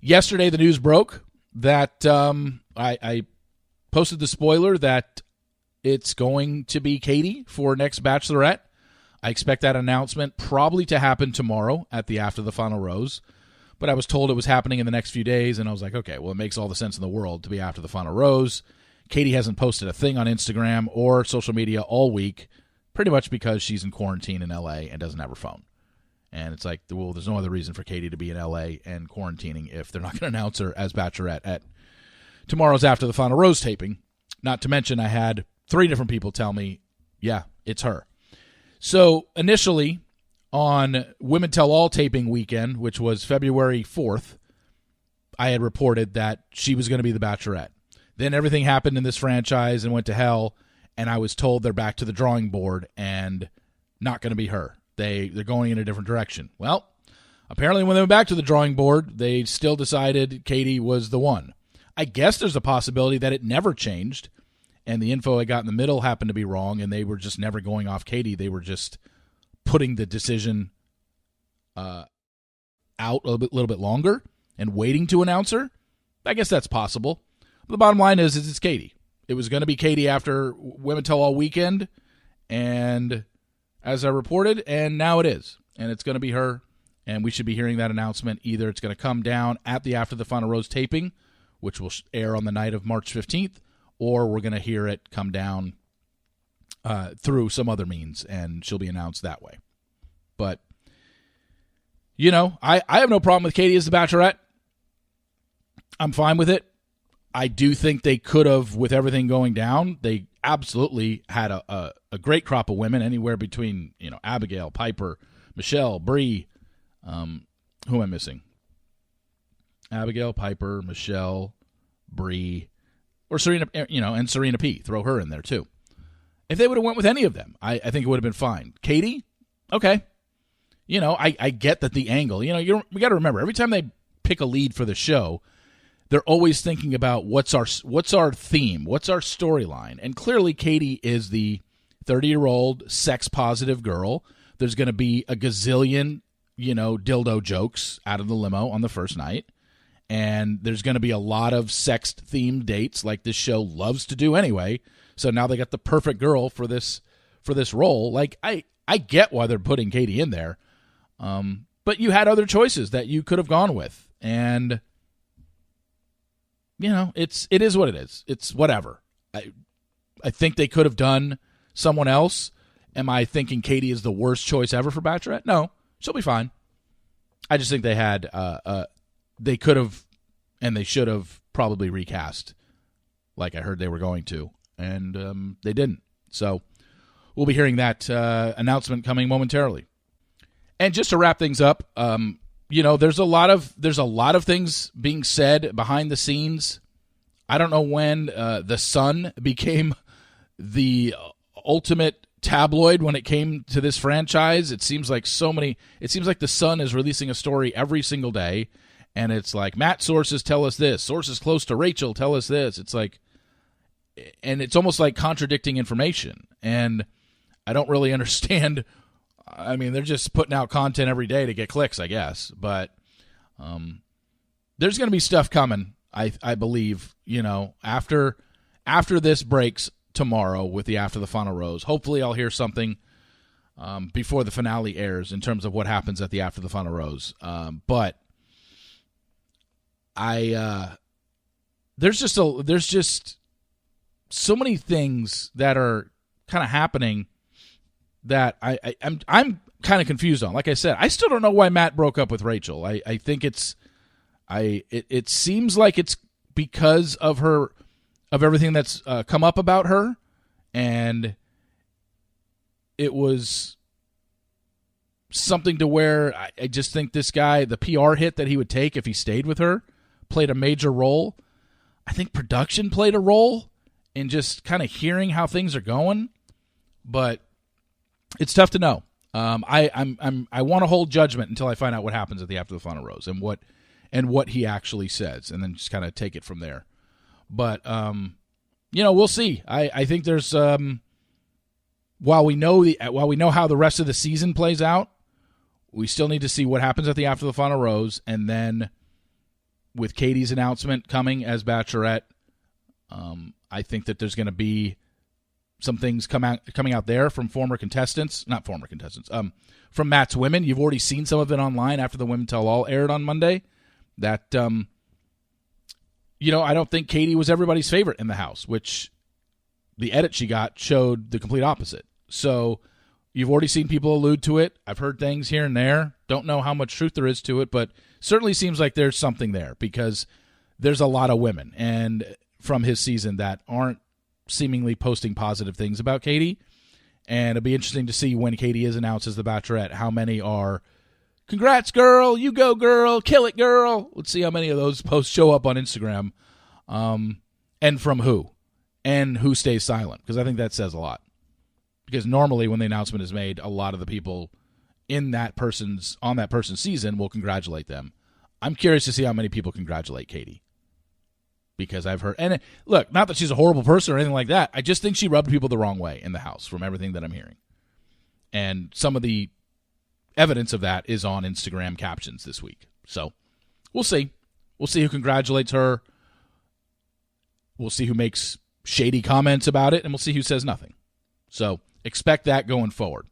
yesterday the news broke that I posted the spoiler that it's going to be Katie for next Bachelorette. I expect that announcement probably to happen tomorrow at the After the Final Rose. But I was told it was happening in the next few days, and I was like, okay, well, it makes all the sense in the world to be After the Final Rose. Katie hasn't posted a thing on Instagram or social media all week, pretty much because she's in quarantine in L.A. and doesn't have her phone. And it's like, well, there's no other reason for Katie to be in L.A. and quarantining if they're not going to announce her as Bachelorette at tomorrow's After the Final Rose taping. Not to mention I had 3 different people tell me, yeah, it's her. So initially on Women Tell All taping weekend, which was February 4th, I had reported that she was going to be the Bachelorette. Then everything happened in this franchise and went to hell, and I was told they're back to the drawing board and not going to be her. They're going in a different direction. Well, apparently when they went back to the drawing board, they still decided Katie was the one. I guess there's a possibility that it never changed, and the info I got in the middle happened to be wrong, and they were just never going off Katie. They were just putting the decision out a little bit longer and waiting to announce her. I guess that's possible. But the bottom line is it's Katie. It was going to be Katie after Women Tell All weekend, and as I reported, and now it is. And it's going to be her, and we should be hearing that announcement. Either it's going to come down at the After the Final Rose taping, which will air on the night of March 15th, or we're going to hear it come down through some other means, and she'll be announced that way. But, you know, I have no problem with Katie as the Bachelorette. I'm fine with it. I do think they could have, with everything going down, they absolutely had a great crop of women, anywhere between, you know, Abigail, Piper, Michelle, Bree. Who am I missing? Abigail, Piper, Michelle, Bree, or Serena, you know, and Serena P. Throw her in there too. If they would have went with any of them, I think it would have been fine. Katie, okay. You know, I get that the angle. You know, we got to remember, every time they pick a lead for the show, they're always thinking about what's our theme, what's our storyline. And clearly Katie is the 30-year-old sex-positive girl. There's going to be a gazillion, you know, dildo jokes out of the limo on the first night. And there's going to be a lot of sex-themed dates like this show loves to do anyway. So now they got the perfect girl for this role. Like, I get why they're putting Katie in there. But you had other choices that you could have gone with. And, you know, it is what it is. It's whatever. I think they could have done someone else. Am I thinking Katie is the worst choice ever for Bachelorette? No, she'll be fine. I just think they had they could have and they should have probably recast, like I heard they were going to, and they didn't. So we'll be hearing that announcement coming momentarily. And just to wrap things up, you know, there's a lot of things being said behind the scenes. I don't know when the Sun became the ultimate tabloid when it came to this franchise. It seems like the Sun is releasing a story every single day, and it's like, Matt sources tell us this, sources close to Rachel tell us this. It's like, and it's almost like contradicting information, and I don't really understand. I mean, they're just putting out content every day to get clicks, I guess. But there's going to be stuff coming, I believe, you know, after this breaks tomorrow with the After the Final Rose. Hopefully I'll hear something before the finale airs in terms of what happens at the After the Final Rose. But there's just so many things that are kind of happening that I'm kind of confused on. Like I said, I still don't know why Matt broke up with Rachel. I think it seems like it's because of everything that's come up about her, and it was something to where I just think this guy, the PR hit that he would take if he stayed with her, played a major role. I think production played a role in just kind of hearing how things are going, but it's tough to know. I want to hold judgment until I find out what happens at the After the Final Rose and what he actually says, and then just kind of take it from there. But you know, we'll see. I think there's while we know how the rest of the season plays out, we still need to see what happens at the After the Final Rose, and then with Katie's announcement coming as Bachelorette, I think that there's going to be some things coming out there from from Matt's women. You've already seen some of it online after the Women Tell All aired on Monday. That, I don't think Katie was everybody's favorite in the house, which the edit she got showed the complete opposite. So you've already seen people allude to it. I've heard things here and there. Don't know how much truth there is to it, but certainly seems like there's something there because there's a lot of women and from his season that aren't seemingly posting positive things about Katie. And it'll be interesting to see when Katie is announced as the Bachelorette, how many are, congrats, girl, you go, girl, kill it, girl. Let's see how many of those posts show up on Instagram, and from who, and who stays silent, because I think that says a lot. Because normally when the announcement is made, a lot of the people on that person's season will congratulate them. I'm curious to see how many people congratulate Katie. Because I've heard, and look, not that she's a horrible person or anything like that. I just think she rubbed people the wrong way in the house from everything that I'm hearing. And some of the evidence of that is on Instagram captions this week. So we'll see. We'll see who congratulates her. We'll see who makes shady comments about it, and we'll see who says nothing. So expect that going forward.